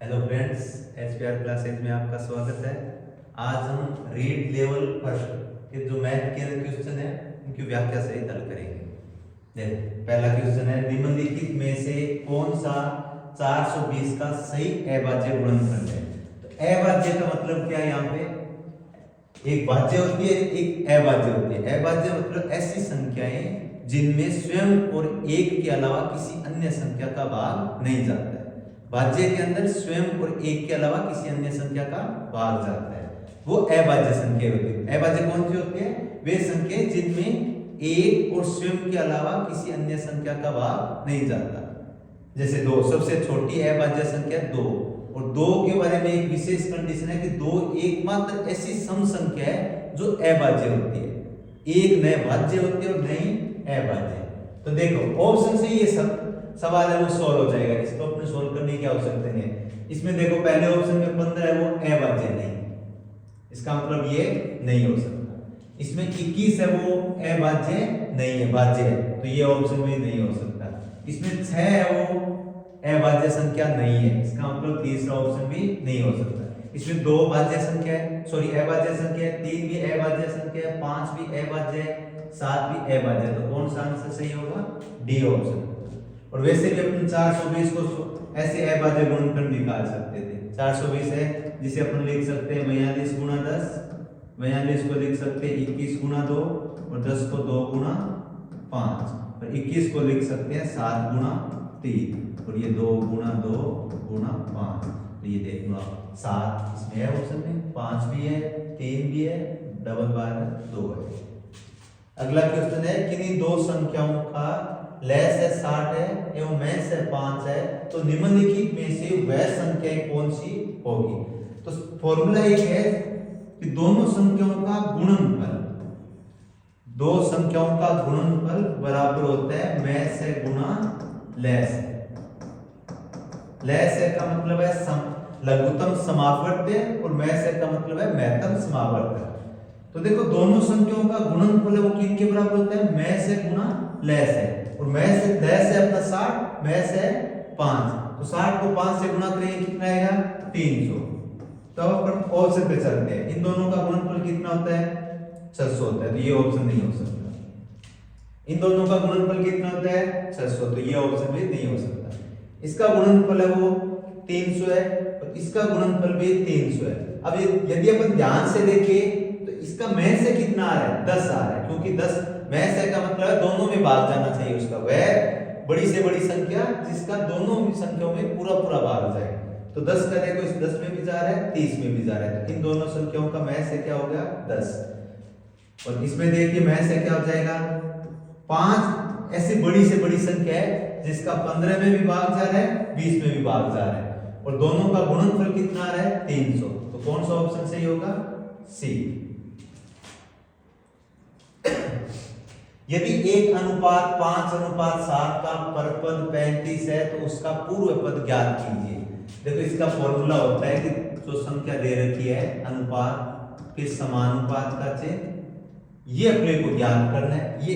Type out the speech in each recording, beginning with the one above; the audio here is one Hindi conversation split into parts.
हेलो फ्रेंड्स, एचपीआर क्लासेज में आपका स्वागत है। आज हम रीड लेवल फर्स्ट के जो मैथ के क्वेश्चन है उनकी व्याख्या सहित हल करेंगे। देखो, पहला क्वेश्चन है, निम्नलिखित में से कौन सा 420 का सही अभाज्य गुणनफल है। तो अभाज्य का मतलब क्या है? यहाँ पे एक भाज्य होती है, एक अभाज्य होती है। अभाज्य मतलब ऐसी संख्याएं जिनमें स्वयं और एक के अलावा किसी अन्य संख्या का भाग नहीं जाता है। भाज्य के अंदर स्वयं और एक के अलावा किसी अन्य संख्या का भाग जाता है, वो अभाज्य संख्या होती है। अभाज्य कौन सी होती है? वे संख्या जिनमें एक और स्वयं के अलावा किसी अन्य संख्या का भाग नहीं जाता। जैसे 2, सबसे छोटी अभाज्य संख्या 2, और 2 के बारे में एक विशेष कंडीशन है कि 2 एकमात्र ऐसी सम संख्या है जो अभाज्य होती है। एक नए भाज्य होती है और नई अभाज्य। तो देखो, ऑप्शन से ये सब सवाल है वो सॉल्व हो जाएगा। इसको अपने सॉल्व करने की आवश्यकता नहीं है। इसमें देखो, पहले ऑप्शन में 15 है, वो अभाज्य नहीं, इसका मतलब ये नहीं हो सकता। इसमें 21 है, वो अभाज्य नहीं है, भाज्य है, तो ये ऑप्शन में नहीं हो सकता। इसमें 6 है, वो अभाज्य संख्या नहीं है, इसका मतलब तीसरा ऑप्शन भी नहीं हो सकता। इसमें 2 भाज्य संख्या है, सॉरी अभाज्य संख्या है, 3 भी अभाज्य संख्या है, 5 भी अभाज्य है, 7 भी अभाज्य। तो कौन सा आंसर सही होगा? D option. और वैसे भी अपन 420 को ऐसे अभाज्य गुणनफल निकाल सकते थे। 420 है जिसे अपन लिख सकते हैं 42 गुणा 10, 42 को लिख सकते हैं 21 गुणा 2, और 10 को 2 गुणा 5, और 21 को लिख सकते हैं 7 गुणा 3, और ये 2 गुणा 2 गुणा 5। तो ये देख लो आप, 7 इसमें है ऑप्शन में, 5 भी है, 3 भी है, डबल बार 2 है। अगला क्वेश्चन है, किन्हीं दो संख्याओं का लेस है 60 है एवं मैस है 5 है, तो निम्नलिखित में से वह संख्या कौन सी होगी। तो फॉर्मूला एक है कि दोनों संख्याओं का गुणनफल, दो संख्याओं का गुणनफल बराबर होता है मैस है गुणा लेस है। लेस है का मतलब है लघुत्तम समावर्त्य, और मैस है का मतलब है महत्तम समावर्त्य। तो देखो, दोनों संख्याओं का गुणनफल है वो किनके बराबर होता है? मैस है गुणा लेस है, और मैस है लेस है अपना 60, मैस है 5, तो 60 को 5 से गुणा करेंगे कितना आएगा? 300। तो अब अपन ऑप्शन पे चलते हैं, इन दोनों का गुणनफल कितना होता है? 600 होता है, तो ये ऑप्शन नहीं हो सकता। इन दोनों का गुणनफल कितना होता है? 600, तो ये ऑप्शन भी नहीं हो सकता। इसका गुणनफल है वो 300 है, और इसका गुणनफल भी 300 है। अब यदि अपन ध्यान से देखें तो इसका मैस से कितना आ रहा है? 10 आ रहा है, क्योंकि 10 मैस है का मतलब है दोनों में भाग जाना चाहिए उसका, वह बड़ी से बड़ी संख्या जिसका दोनों संख्याओं में पूरा पूरा भाग जाए। तो 10 का देखो, इस 10 में भी जा रहा है, 30 में भी जा रहा है, तो इन दोनों संख्याओं का मैस है क्या हो गया? 10। और इसमें देखिए मैस है क्या हो जाएगा? 5 ऐसी बड़ी से बड़ी संख्या है जिसका 15 में भी भाग जा रहा है, 20 में भी भाग जा रहा है, और दोनों का गुणनफल कितना आ रहा है? 300। तो कौन सा ऑप्शन सही होगा? सी। यदि 1:5:7 का परपद 35 है तो उसका पूर्व पद ज्ञात कीजिए। देखो, इसका फॉर्मूला होता है कि जो संख्या दे रखी है अनुपात फिर समानुपात का चिन्ह, ये अपने को ज्ञात करना है। ये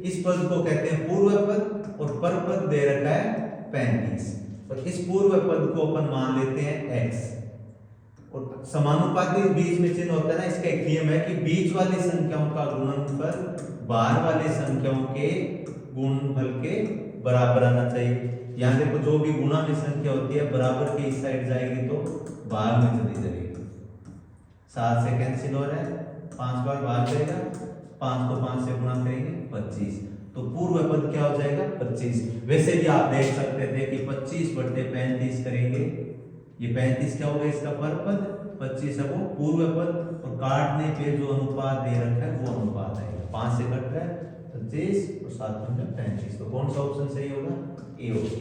इस पद को कहते हैं पूर्व पद, और परपद दे रखा है 35, और इस पूर्व पद को अपन मान लेते हैं x, और समानुपाती बीच में चिन्ह होता है ना, इसका एक नियम है कि बीच वाली संख्याओं का गुणनफल बाहर वाली संख्याओं के गुणनफल के बराबर आना चाहिए। यहाँ देखो, जो भी गुणा में संख्या होती है बराबर के इस साइड जाएगी तो भाग में चली जाएगी। 7 से कैंसिल हो रहा है, 5 बार भाग जाएगा, 5 को 5 से गुणा करेंगे 25, तो पूर्व पद क्या हो जाएगा? 25। वैसे भी आप देख सकते थे कि 25/35 करेंगे, ये 35 क्या होगा? इसका परपद, 25 है वो पूर्व पद, और काटने पे जो अनुपात दे रखा है वो अनुपात आएगा। 5 से कट रहा है 25, और 7 में 35, तो कौन सा ऑप्शन सही होगा? A option.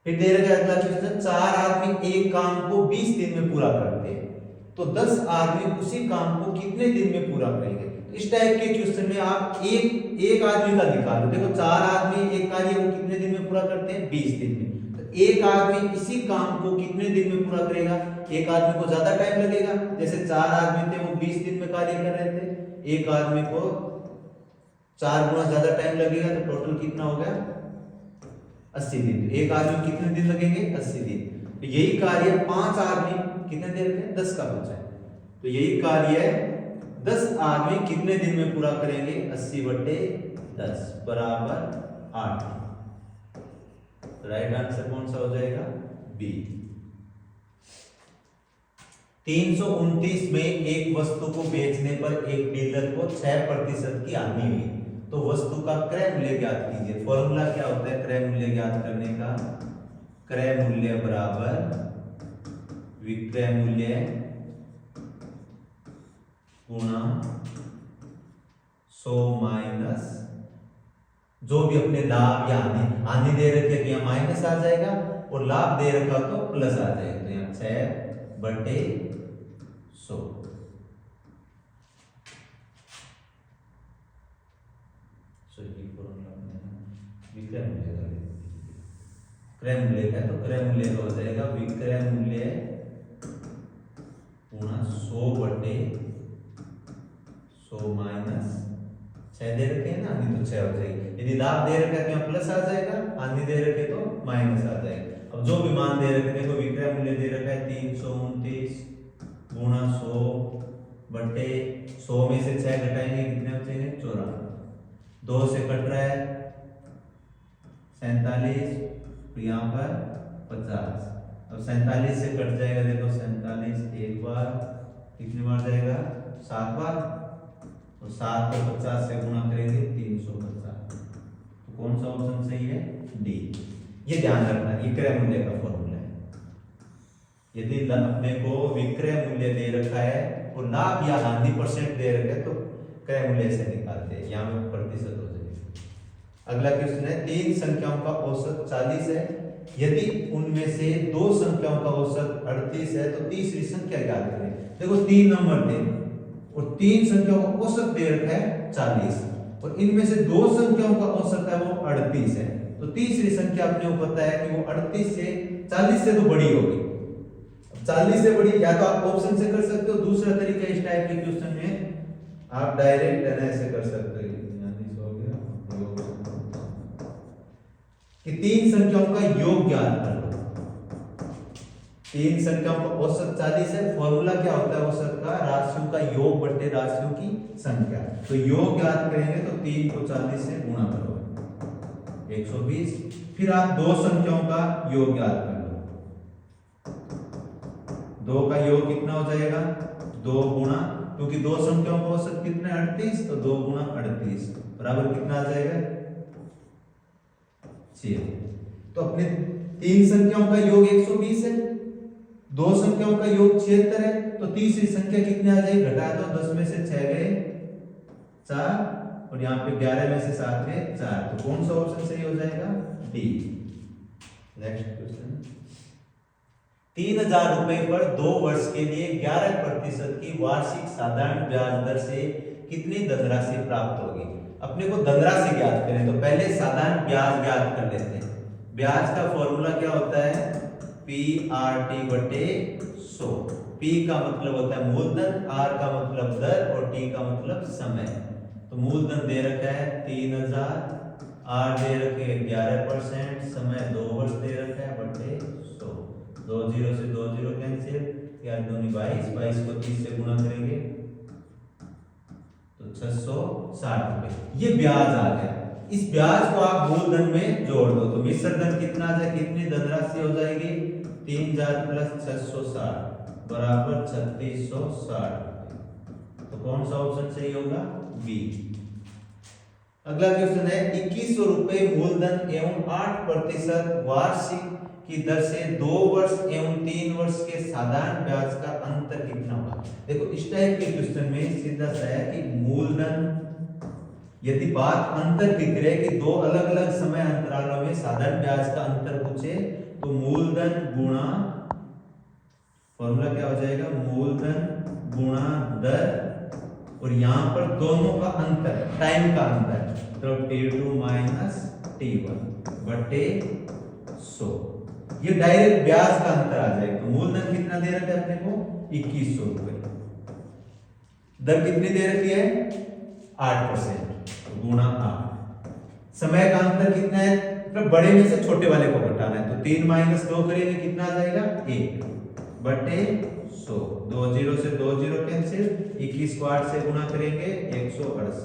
फिर दे रखा है अगला क्वेश्चन, 4 आदमी एक काम को 20 दिन में पूरा करते हैं, तो 10 आदमी उसी काम को कितने दिन में पूरा करेंगे। इस टाइप के क्वेश्चन में आप एक आदमी का निकालो। देखो, 4 आदमी एक कार्य को कितने दिन में पूरा करते हैं? 20 दिन में। एक आदमी इसी काम को कितने दिन में पूरा करेगा? एक आदमी को ज्यादा टाइम लगेगा, जैसे 4 आदमी थे वो 20 दिन में कार्य कर रहे थे, एक आदमी को 4 गुना ज्यादा टाइम लगेगा, तो टोटल कितना हो गया? 80 दिन। एक आदमी कितने दिन लगेंगे? 80 दिन। तो यही कार्य 5 आदमी कितने देर में 10 का बचा है, तो यही कार्य 10 आदमी कितने दिन में पूरा करेंगे 80/10 बराबर 8। राइट आंसर कौन सा हो जाएगा बी। 329 में एक वस्तु को बेचने पर एक डीलर को 6% की हानि हुई, तो वस्तु का क्रय मूल्य ज्ञात कीजिए। फॉर्मूला क्या होता है क्रय मूल्य ज्ञात करने का, क्रय मूल्य बराबर विक्रय मूल्य गुणा 100 माइनस जो भी अपने लाभ या हानि दे रखे तो यहाँ माइनस आ जाएगा, और लाभ दे रखा तो प्लस आ जाएगा, तो यहाँ 6/100। विक्रय मूल्य का क्रय मूल्य का, तो क्रय मूल्य का हो जाएगा विक्रय मूल्य गुणा 100/100 माइनस 6 दे रखे हैं ना, हानि तो 6 हो जाएगी। यदि लाभ दे रखे तो यहाँ प्लस आ जाएगा, हानि दे रखे तो माइनस आ जाएगा। अब जो भी मान दे रखे देखो विक्रय मूल्य दे रखा है 329 गुणा 100/100 में से 6 घटाएंगे कितने बचेंगे 94, 2 से कट रहा है 47, तो यहाँ पर 50। अब 47 से कट जाएगा देखो 47 एक बार, कितनी बार जाएगा 7 बार, और 7 को 50 से गुणा करेंगे 350, तो कौन सा ऑप्शन सही है डी। ये ध्यान रखना, ये क्रय मूल्य का फॉर्मूला है। यदि अपने को विक्रय मूल्य दे रखा है और लाभ या हानि % दे रखा है तो क्रय मूल्य से निकालते हैं, यहाँ में प्रतिशत हो जाएगा। अगला क्वेश्चन है 3 संख्याओं का औसत 40 है, यदि उनमें से 2 संख्याओं का औसत 38 है तो तीसरी संख्या ज्ञात करें। देखो 3 नंबर थे और 3 संख्याओं का औसत दे रखा है 40, और इनमें से 2 संख्याओं का औसत है वो 38 है, तो तीसरी संख्या अपने को पता है कि वो 38 से 40 से तो बड़ी होगी। 40 से बड़ी या तो आप ऑप्शन से कर सकते हो, दूसरा तरीका इस टाइप के क्वेश्चन में आप डायरेक्ट ऐसे कर सकते हो कि 3 संख्याओं का योग ज्ञात कर लो। 3 संख्याओं का औसत 40 है, फॉर्मूला क्या होता है औसत का, राशियों का योग बटे राशियों की संख्या। तो योग ज्ञात करेंगे तो 3 को 40 से गुणा करो 120, फिर आप 2 संख्याओं का योग ज्ञात कर लो। 2 का योग कितना हो जाएगा 2 गुणा, क्योंकि 2 संख्याओं का औसत कितना 38, तो 2 गुणा 38 बराबर कितना आ जाएगा 6। तो अपने 3 संख्याओं का योग 120 है, 2 संख्याओं का योग 76 है, तो तीसरी संख्या कितनी आ जाएगी घटा दो, 10 में से 6 गए 4, और यहाँ पे 11 में से 7 गए 4, तो कौन सा ऑप्शन सही हो जाएगा डी। नेक्स्ट क्वेश्चन 3000 रुपए पर 2 वर्ष के लिए 11% की वार्षिक साधारण ब्याज दर से कितनी धनराशि प्राप्त होगी। अपने को धनराशि ज्ञात करें तो पहले साधारण ब्याज ज्ञात कर लेते हैं। ब्याज का फॉर्मूला क्या होता है PRT/100। P का मतलब होता है मूलधन, R का मतलब दर और T का मतलब समय। तो मूलधन दे रखा है 3000, R दे रखे 11%, समय 2 वर्ष दे रखा है बटे 100, 2 0 से 2 0 कैंसिल, 4 दूनी 22, 22 को 30 से गुणा करेंगे तो 660 रुपए, ये ब्याज आ गया। इस ब्याज को आप मूलधन में जोड़ दो तो मिश्र धन कितना आ जाए, कितनी धनराशि हो जाएगी 3000 प्लस 660 बराबर 3660। तो कौन सा ऑप्शन सही होगा बी। अगला क्वेश्चन है 2100 रुपए मूलधन एवं 8% वार्षिक की दर से 2 वर्ष एवं 3 वर्ष के साधारण ब्याज का अंतर कितना होगा। देखो इस टाइप के क्वेश्चन में सीधा सा है कि मूलधन, यदि बात अंतर की करें कि 2 अलग अलग समय अंतरालों में साधारण ब्याज का अंतर पूछे तो मूलधन गुणा, फॉर्मूला क्या हो जाएगा मूलधन गुणा दर, और यहां पर दोनों का अंतर टाइम का अंतर, तो T2 माइनस T1 बटे 100, ये डायरेक्ट ब्याज का अंतर आ जाएगा। तो मूलधन कितना दे रखा है अपने को 2100 रुपए, दर कितनी दे रखी है 8% गुणा 8, समय का अंतर कितना है मतलब बड़े में से छोटे वाले को घटाना है। तो 3 माइनस 2 करेंगे कितना आ जाएगा 1 बटे 100। 2 0 से 2 0 कैंसिल, 21 को 8 से गुना करेंगे 168।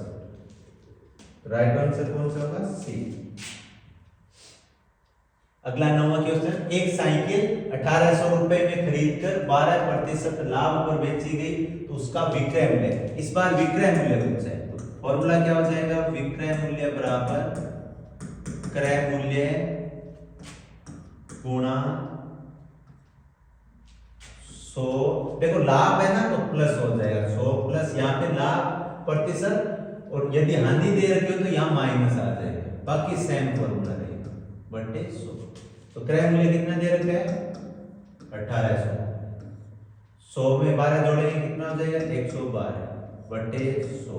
राइट आंसर कौन सा होगा सी। अगला 9वां क्वेश्चन, एक साइकिल 1800 रुपए में खरीदकर 12% लाभ पर बेची गई तो उसका विक्रय मूल्य, इस बार विक्रय मूल्य पूछा है। तो फॉर्मूला क्या हो जाएगा, विक्रय मूल्य बराबर क्रय मूल्य गुणा 100। देखो लाभ है ना तो प्लस हो जाएगा 100 प्लस यहाँ पे लाभ प्रतिशत, और यदि हानि दे रखी हो तो यहाँ माइनस आ जाएगा, बाकी सेम फॉर्मूला रहेगा बटे 100। तो क्रय मूल्य कितना दे रखा है 1800, 100 में 12 जोड़ेंगे कितना हो जाएगा 112 बटे 100।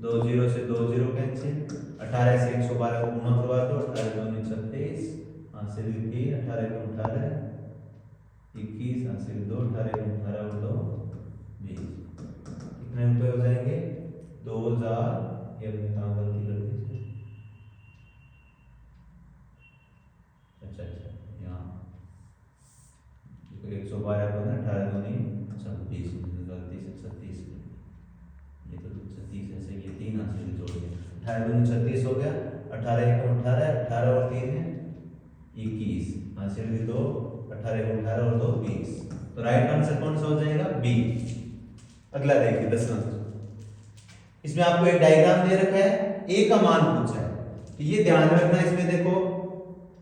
2 0 से 2 0 कैंसिल, 18 से 112 को गुणा करवा दो, 18 दूनी 36, हासिल 21, 18 को 18 21 हासिल 2, 18 को 18 और 2 20। कितने रुपए हो जाएंगे 2000। ये हमने कहाँ गलती कर दी, अच्छा यहाँ 112 को ना 18 दूनी 26, गलती से 36, ये तो 36 ऐसे, ये 3 हासिल जोड़ दिया, 18 दूनी 36 हो गया, 18 को 18, 18 और 3 है 21, हासिल 2, 18 को 18 और 2 20। तो राइट आंसर कौन सा हो जाएगा बी। अगला देखिए 10वां, इसमें आपको एक डायग्राम दे रखा है, ए का मान पूछा है, तो ये ध्यान रखना, इसमें देखो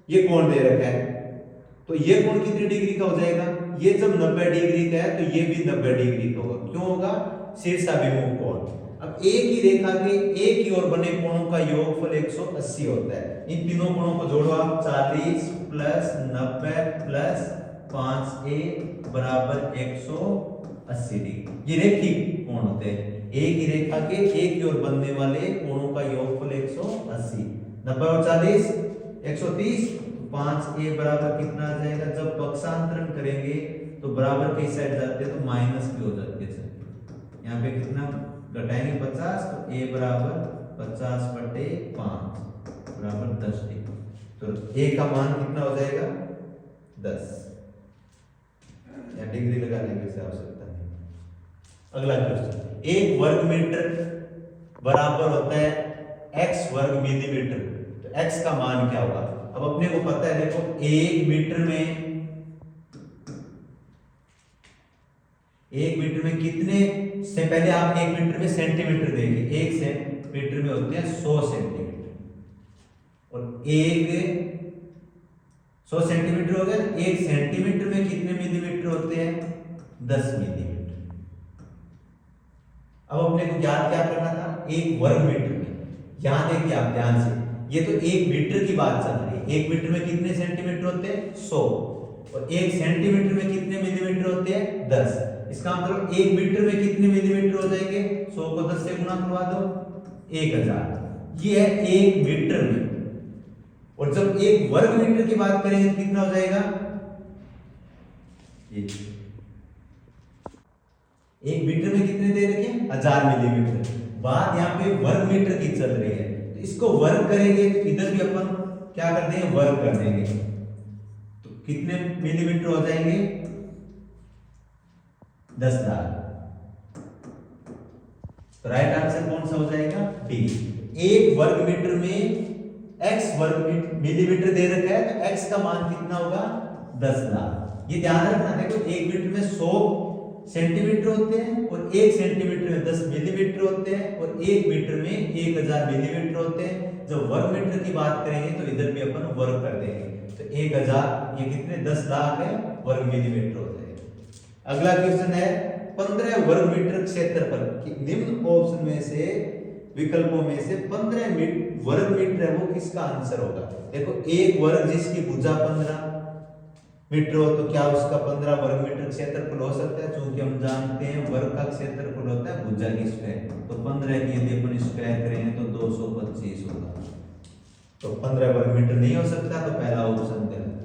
ये कोण दे रखा है, तो ये कोण कितनी डिग्री का हो जाएगा, ये जब 90 डिग्री का है तो ये भी 90 डिग्री का होगा, क्यों होगा शीर्षाभिमुख कोण। अब एक ही रेखा के एक ही ओर बने कोणों का योगफल 180 होता है। इन तीनों कोणों को जोड़ो आप, 40 प्लस 90 प्लस 5a बराबर 180 डिग्री। ये रेखिक कोण होते हैं, एक ही रेखा के एक ही ओर बनने वाले कोणों का योगफल 180। 90 और 40 130, 5a बराबर कितना आ जाएगा, जब पक्षांतरण करेंगे तो बराबर की साइड जाते हैं तो माइनस भी हो जाती है। यहाँ पे कितना घटाएंगे 50, तो a बराबर 50 बटे 5 बराबर 10 डिग्री। तो a का मान कितना हो जाएगा 10, या डिग्री लगाने की आवश्यकता नहीं। अगला क्वेश्चन, 1 वर्ग मीटर बराबर होता है x वर्ग मिलीमीटर, तो x का मान क्या होगा। अब अपने को पता है, देखो 1 मीटर में कितने से, पहले आप 1 मीटर में सेंटीमीटर देखिए, 1 मीटर में होते हैं 100 सेंटीमीटर, और 100 सेंटीमीटर हो गया, 1 सेंटीमीटर में कितने मिलीमीटर होते हैं 10 मिलीमीटर। अब अपने को याद क्या करना था, 1 वर्ग मीटर में, यहां देखिए आप ध्यान से, ये तो 1 मीटर की बात चल रही है, 1 मीटर में कितने सेंटीमीटर होते हैं 100, और 1 सेंटीमीटर में कितने मिलीमीटर होते हैं 10। इसका मतलब 1 मीटर में कितने मिलीमीटर हो जाएंगे, 100 को 10 से गुणा करवा दो 1000, ये है 1 मीटर में। और जब 1 वर्ग मीटर की बात करेंगे तो कितना हो जाएगा, 1 मीटर में कितने दे रखे हैं 1000 मिलीमीटर। बात यहाँ पे वर्ग मीटर की चल रही है, तो इसको वर्ग करेंगे तो इधर भी अपन क्या कर देंगे वर्ग कर देंगे, तो कितने मिलीमीटर हो जाएंगे 10,000। तो राइट आंसर कौन सा हो जाएगा डी। 1 वर्ग मीटर में x वर्ग मिलीमीटर दे रखा है, तो x का मान कितना होगा 10,000। ये ध्यान रखना, देखो 1 मीटर में 100 सेंटीमीटर होते हैं, और 1 सेंटीमीटर में 10 मिलीमीटर होते हैं, और 1 मीटर में 1000 मिलीमीटर होते हैं। जब वर्ग मीटर की बात करेंगे तो इधर भी अपन वर्ग कर देंगे, तो 1000 ये कितने 10 लाख है वर्ग मिलीमीटर हो जाएगा। अगला क्वेश्चन है 15 वर्ग मीटर क्षेत्रफल की निम्न ऑप्शन में से विकल्पों में से 15 वर्ग मीटर है वो किसका आंसर होगा। देखो 1 वर्ग जिसकी भुजा 15 मीटर हो तो क्या उसका 15 वर्ग मीटर क्षेत्रफल हो सकता है, क्योंकि हम जानते हैं वर्ग का क्षेत्रफल होता है भुजा की स्क्वायर, तो 15 की यदि अपन स्क्वायर करेंगे तो 225 होगा, तो 15 वर्ग मीटर नहीं हो सकता, तो पहला ऑप्शन गलत।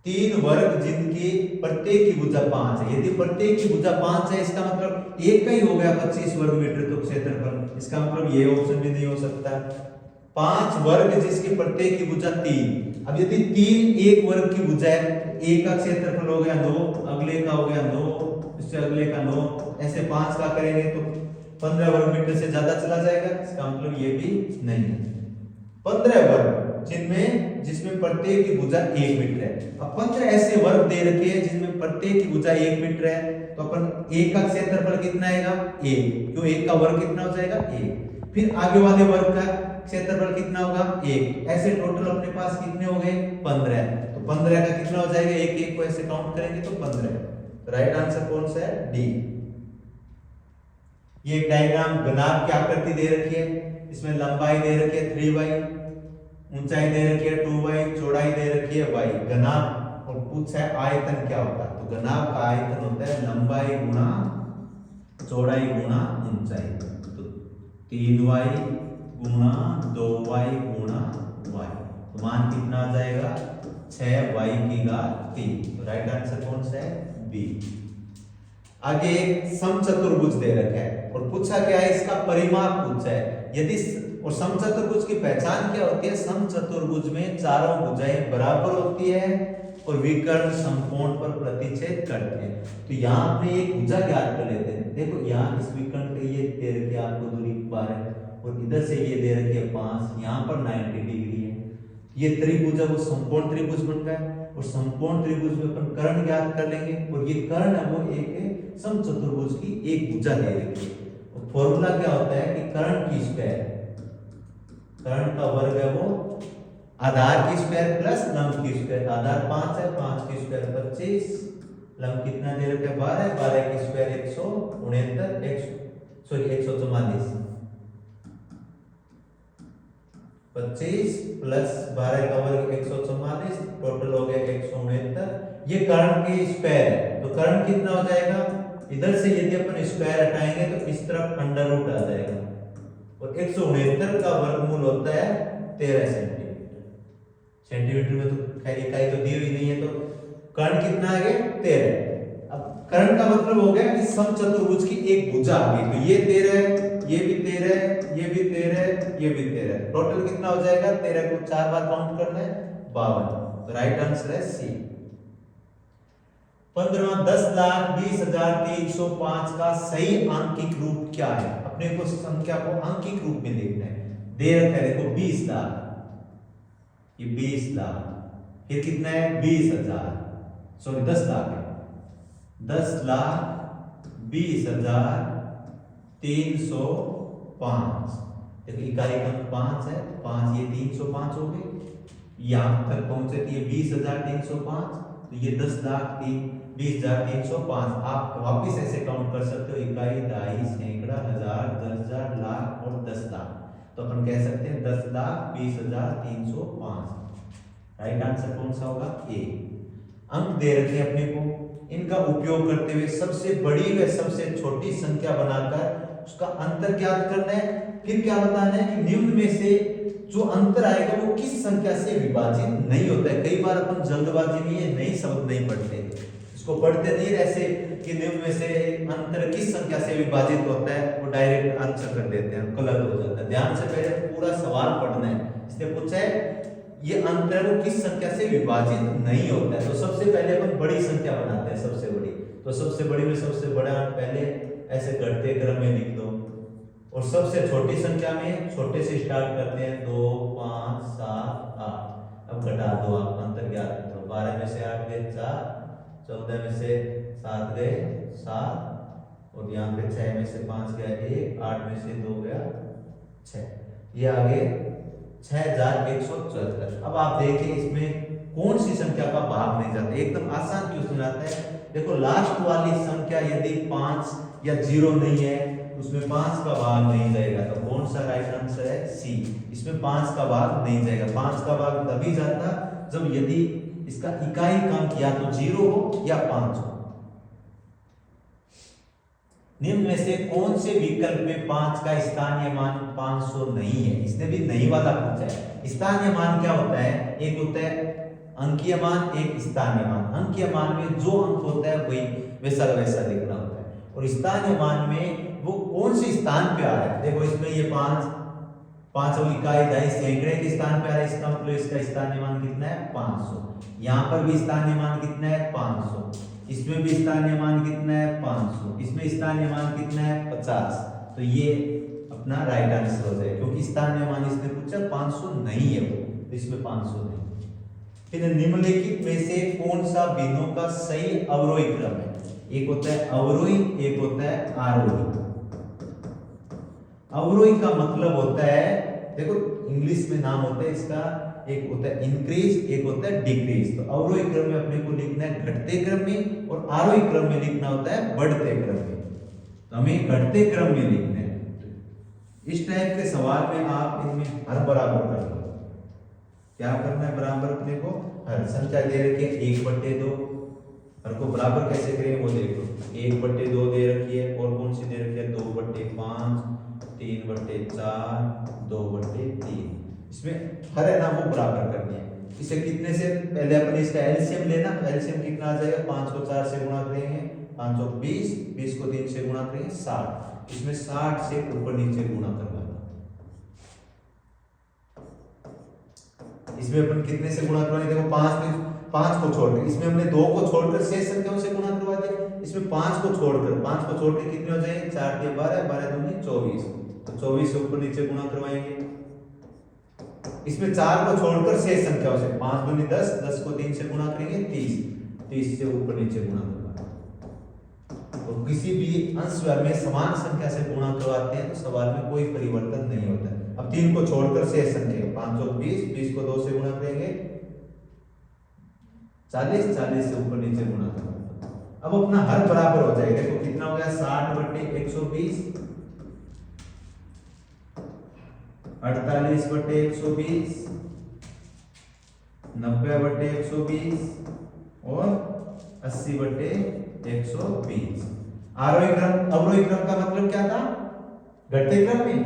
3 वर्ग जिनकी प्रत्येक की भुजा 5 है, यदि प्रत्येक की भुजा 5 है इसका मतलब एक का ही हो गया 25 वर्ग मीटर तो क्षेत्रफल, इसका मतलब ये ऑप्शन भी नहीं हो सकता। 5 वर्ग जिसकी प्रत्येक की भुजा 3। अब यदि 3 एक वर्ग की भुजा है, एक का क्षेत्रफल हो गया 2, अगले का हो गया 2, इससे अगले का 9, ऐसे 5 का करेंगे तो 15 वर्ग मीटर से ज्यादा चला जाएगा। इसका मतलब ये भी नहीं। 15 वर्ग जिसमें प्रत्येक की भुजा 1 मीटर है। अब 15 ऐसे वर्ग दे रखे हैं जिसमें प्रत्येक की भुजा 1 मीटर है, तो अपन एक का क्षेत्रफल कितना आएगा 1, क्यों एक का वर्ग कितना हो जाएगा 1। फिर आगे वाले वर्ग का क्षेत्रफल कितना होगा 1। ऐसे टोटल अपने पास कितने हो गए 15। तो 15 का कितना हो जाएगा, एक एक को ऐसे काउंट करेंगे तो 15। तो राइट आंसर कौन सा है, डी। ये एक डायग्राम घनाभ की आकृति दे रखी है, इसमें लंबाई दे रखी है 3y, ऊंचाई दे रखी है 2y, चौड़ाई दे रखी है y। घनाभ और पूछा है आयतन क्या होता है, तो घनाभ का आयतन होता है लंबाई गुणा चौड़ाई गुणा ऊंचाई। तो 3y गुणा 2y गुणा y, तो मान कितना आ जाएगा 6y की घात 3। तो राइट आंसर कौन सा है, बी। आगे एक समचतुर्भुज दे रखा है और पूछा क्या है, इसका परिमाप पूछा है। यदि और समचतुर्भुज की पहचान क्या होती है, समचतुर्भुज में चारों भुजाएं बराबर होती है और विकर्ण समकोण पर प्रतिच्छेद करते हैं। तो यहाँ आपने एक भुजा ज्ञात कर लेते हैं। देखो यहाँ इस विकर्ण पे ये दे रखी है आपको दूरी 12 और इधर से ये दे रखी है 5, यहाँ पर 90 डिग्री है। ये त्रिभुज है वो समकोण त्रिभुज बनता है और समकोण त्रिभुज में अपन कर्ण ज्ञात कर लेंगे और ये कर्ण है वो एक समचतुर्भुज की एक भुजा दे रखी है। और फॉर्मूला क्या होता है कि कर्ण की स्क्वायर, कर्ण का वर्ग है वो आधार की स्क्वायर प्लस लंब की स्क्वायर। आधार 5 है, 5 की स्क्वायर 25, लंब कितना दे रखा है 12, 12 की स्क्वायर 144, 25 प्लस 12 का वर्ग 144, टोटल हो गया 169। ये कर्ण की स्क्वायर है, तो कर्ण कितना हो जाएगा, इधर से यदि अपन स्क्वायर हटाएंगे तो इस तरफ अंडर रूट आ जाएगा और 169 का वर्गमूल होता है 13 सेंटीमीटर। सेंटीमीटर में तो खैर इकाई तो दी हुई नहीं है, तो कर्ण कितना आ गया 13। अब कर्ण का मतलब हो गया कि समचतुर्भुज की एक भुजा आ गई, तो ये 13, ये भी 13, ये भी 13, ये भी 13, टोटल कितना हो जाएगा 13 को 4 बार काउंट करना है 52। तो राइट आंसर है सी। 15वां 10,20,305 का सही आंकिक रूप क्या है। अपने को संख्या को आंकिक रूप में देखना है। दे रखा है देखो 20 लाख, ये 20 लाख, फिर कितना है 20,000, सॉरी 10 लाख है, 10,20,305। देखो इकाई का 5 है, 5 ये 305 हो गए, यहां तक पहुंचे तो ये 20,305, तो ये 10,20,305। आप वापिस ऐसे काउंट कर सकते हो, इकाई, दहाई, सैकड़ा, हजार, 10,000, लाख और 10 लाख। तो अपन कह सकते हैं 10,20,305। राइट आंसर कौन सा होगा, ए। अंक दे रखे अपने को, इनका उपयोग करते हुए सबसे बड़ी व सबसे छोटी संख्या बनाकर उसका अंतर ज्ञात करना है। फिर क्या बताना है कि निम्न में से जो अंतर आएगा वो किस संख्या से विभाजित नहीं होता है। कई बार अपन जल्दबाजी में ये नई शब्द नहीं पढ़ते, इसको पढ़ते नहीं ऐसे कि निम्न में से अंतर किस संख्या से विभाजित होता है, वो डायरेक्ट आंसर कर देते हैं, गलत हो जाता है। ध्यान से पहले पूरा सवाल पढ़ना है। इसने पूछा है ये अंतर वो किस संख्या से विभाजित नहीं होता है, तो सबसे पहले अपन बड़ी संख्या बनाते हैं, सबसे बड़ी। तो सबसे बड़ी में सबसे बड़ा पहले ऐसे घटते क्रम में लिख दो और सबसे छोटी संख्या में छोटे से स्टार्ट करते हैं, 2, 5, 7, 8। अब घटा दो आप, अंतर ज्ञात करो। 12 में से 8 गए 4, 14 में से 7 गए 7 और यहाँ पे 6 में से 5 गया 1, 8 में से 2 गया 6, ये आगे 6,174। अब आप देखिए इसमें कौन सी संख्या का भाग नहीं जाता, एकदम आसान क्वेश्चन आता है। देखो लास्ट वाली संख्या यदि 5 या 0 नहीं है उसमें 5 का भाग नहीं जाएगा, तो कौन सा राइट आंसर है, सी। इसमें 5 का भाग नहीं जाएगा। 5 का भाग तभी जाता जब यदि इसका इकाई अंक या तो 0 हो या 5 हो। निम्न में से कौन से विकल्प में 5 का स्थानीय मान 500 नहीं है। इसने भी नहीं वाला पूछा है। स्थानीय मान क्या होता है, एक होता है अंकीय मान, एक स्थानीय मान। अंकीय मान में जो अंक होता है वही वैसा वैसा लिखना होता है और स्थानीय मान में वो कौन से स्थान पे आ रहा है। देखो इसमें ये 5 पांचों इकाई दहाई सैकड़े के स्थान पे आ रहा है, इसका मतलब इसका स्थानीय मान कितना है 500। यहाँ पर भी स्थानीय मान कितना है 500, इसमें भी स्थानीय मान कितना है 500, इसमें स्थानीय मान कितना है 50। तो ये अपना राइट आंसर हो जाएगा, क्योंकि स्थानीय मान इसने पूछा 500 नहीं है वो, तो इसमें 500 नहीं। फिर निम्नलिखित में से कौन सा बिंदु का सही अवरोही क्रम है? एक होता है अवरोही, एक होता है आरोही। अवरोही का मतलब होता है, देखो इंग्लिश में नाम होता है इसका, एक होता है इंक्रीज, एक होता है डिक्रीज। तो अवरोही क्रम में अपने को लिखना है घटते क्रम में, और आरोही क्रम में लिखना होता है बढ़ते क्रम में। तो हमें घटते क्रम में लिखना है। इस टाइप के सवाल में आप इनमें हर बराबर कर लो। क्या करना है? बराबर अपने को हर संख्या दे रखी है 1/2, हर को बराबर कैसे करेंगे वो देखो। 1/2 दे रखी है, और कौन सी दे रखी है 2/5, 3/4, 2/3। इसमें हर है ना वो बराबर करनी है। इसे कितने से, पहले अपन इसका एलसीएम लेना। एलसीएम कितना आ जाएगा? 5 को 4 से गुणा करेंगे 5 और 20, 20 को 3 से गुणा करेंगे 60। इसमें 60 से ऊपर नीचे गुणा करवाना। इसमें अपन कितने से गुणा करवाएंगे? देखो 5 को छोड़कर, इसमें हमने 2 को छोड़कर शेष संख्याओं से गुणा करवा दिया। इसमें 5 को छोड़कर कितने हो जाएंगे? 4 के 12, 12 दूनी 24। तो 24 से ऊपर नीचे गुणा करवाएंगे। इसमें 4 को छोड़कर शेष संख्याओं से 5 दूनी 10, 10 को 3 से गुणा करेंगे 30, 30 से ऊपर नीचे गुणा करवाएंगे। तो किसी भी अंश में समान संख्या से गुणा करवाते हैं तो सवाल में कोई परिवर्तन नहीं होता है। अब 3 को छोड़कर शेष संख्या 5 और 20, 20 को 2 से गुणा करेंगे 40, 40 से ऊपर नीचे गुणा करेंगे। अब अपना हर बराबर हो जाएगा। देखो कितना हो गया? 60/120, 48/120, 90/120 और 80/120। आरोही क्रम अवरोही क्रम का मतलब क्या था? घटते क्रम में।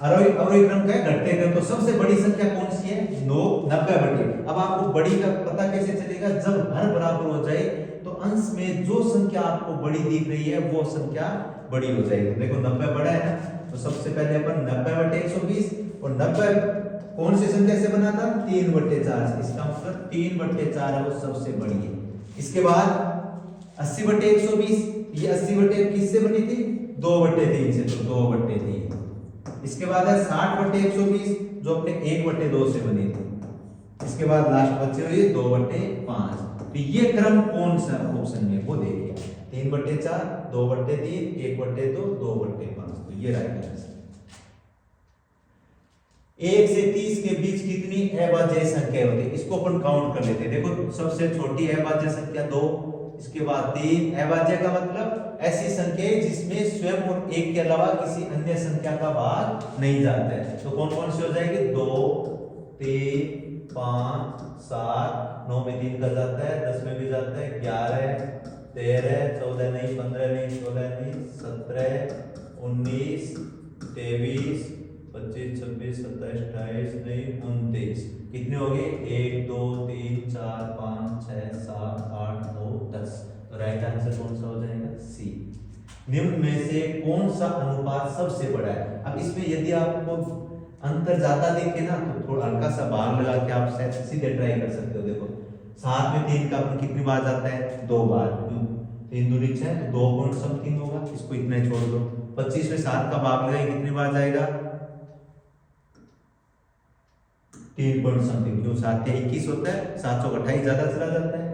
अवरोही क्रम का है घटते क्रम। तो सबसे बड़ी संख्या कौन सी है? 90/। अब आपको बड़ी का पता कैसे चलेगा? जब हर बराबर हो जाए तो अंश में जो संख्या आपको बड़ी दिख रही है वो संख्या बड़ी हो जाएगी। देखो 90 बड़ा है ना, तो सबसे पहले अपन 90/120, और 90 कौन सी संख्या से बना था? 3/4 से। इसका मतलब 3/4 है वो सबसे बड़ी है। इसके बाद 80/120, ये 80 किससे बनी थी? 2/3 से, तो 2/3। इसके बाद है 60/120 जो अपने 1/2 से बनी थी। इसके बाद लास्ट बचे हुए 2/5। तो ये क्रम कौन सा ऑप्शन में वो देखिए, 3/4, 2/3, 1/2, 2/5। तो ये राइट आंसर। 1 से 30 के बीच कितनी अभाज्य संख्या होती है? इसको अपन काउंट कर लेते हैं। देखो सबसे छोटी अभाज्य संख्या 2, इसके बाद 3। अभाज्य का मतलब ऐसी संख्या जिसमें स्वयं और 1 के अलावा किसी अन्य संख्या का भाग नहीं जाता है। तो कौन कौन से हो जाएंगे? 2, 3, 5, 7, 9 में 3 का जाता है, 10 में भी जाता है, 11, 13, 14 नहीं, 15 नहीं, 16 नहीं, 17, 19, 23, 25, 26, 27, 28 नहीं, 29। कितने हो गए? 1, 2, 3, 4, 5, 6, 7, 8, 9, 10। तो राइट आंसर कौन सा हो जाएगा? सी। निम्न में से कौन सा अनुपात सबसे बड़ा है? अब इसमें यदि आपको अंतर ज्यादा दिखे ना तो थोड़ा हल्का सा बार लगा के आप सीधे ट्राई कर सकते हो। देखो 7 में 3 का अपन कितनी बार जाता है? 2 बार। 3 दूनी 6, तो 2 पॉइंट समथिंग होगा, इसको इतना छोड़ दो। 25 में 7 का भाग लगाए कितनी बार जाएगा? 3 पॉइंट समथिंग। क्यों? 7 या 21 होता है, 728 ज्यादा चला जाता है।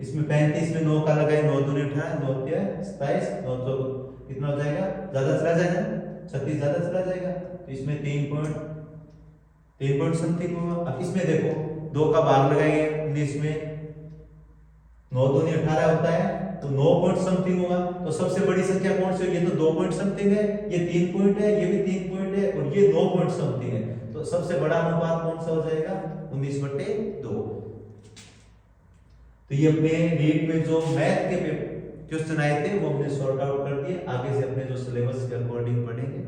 इसमें 35 में 9 का लगाए, 9 दूनी 18, 9 तिया 27, 9 तो कितना हो जाएगा? ज्यादा चला जाएगा, 36 ज्यादा चला जाएगा। तो इसमें 3 पॉइंट समथिंग होगा। अब इसमें देखो 2 का भाग लगाएंगे 19 में, 9 दूनी 18 होता है, तो 9 पॉइंट समथिंग होगा। तो सबसे बड़ी संख्या कौन सी होगी? ये तो 2 पॉइंट समथिंग है, ये 3 पॉइंट है, ये भी 3 पॉइंट है, और ये 9 पॉइंट समथिंग है। तो सबसे बड़ा अनुपात कौन सा हो जाएगा? 19/2। तो ये अपने नीट में जो मैथ के क्वेश्चन आए थे वो हमने सॉर्ट आउट कर दिए। आगे से अपने जो सिलेबस के अकॉर्डिंग पढ़ेंगे।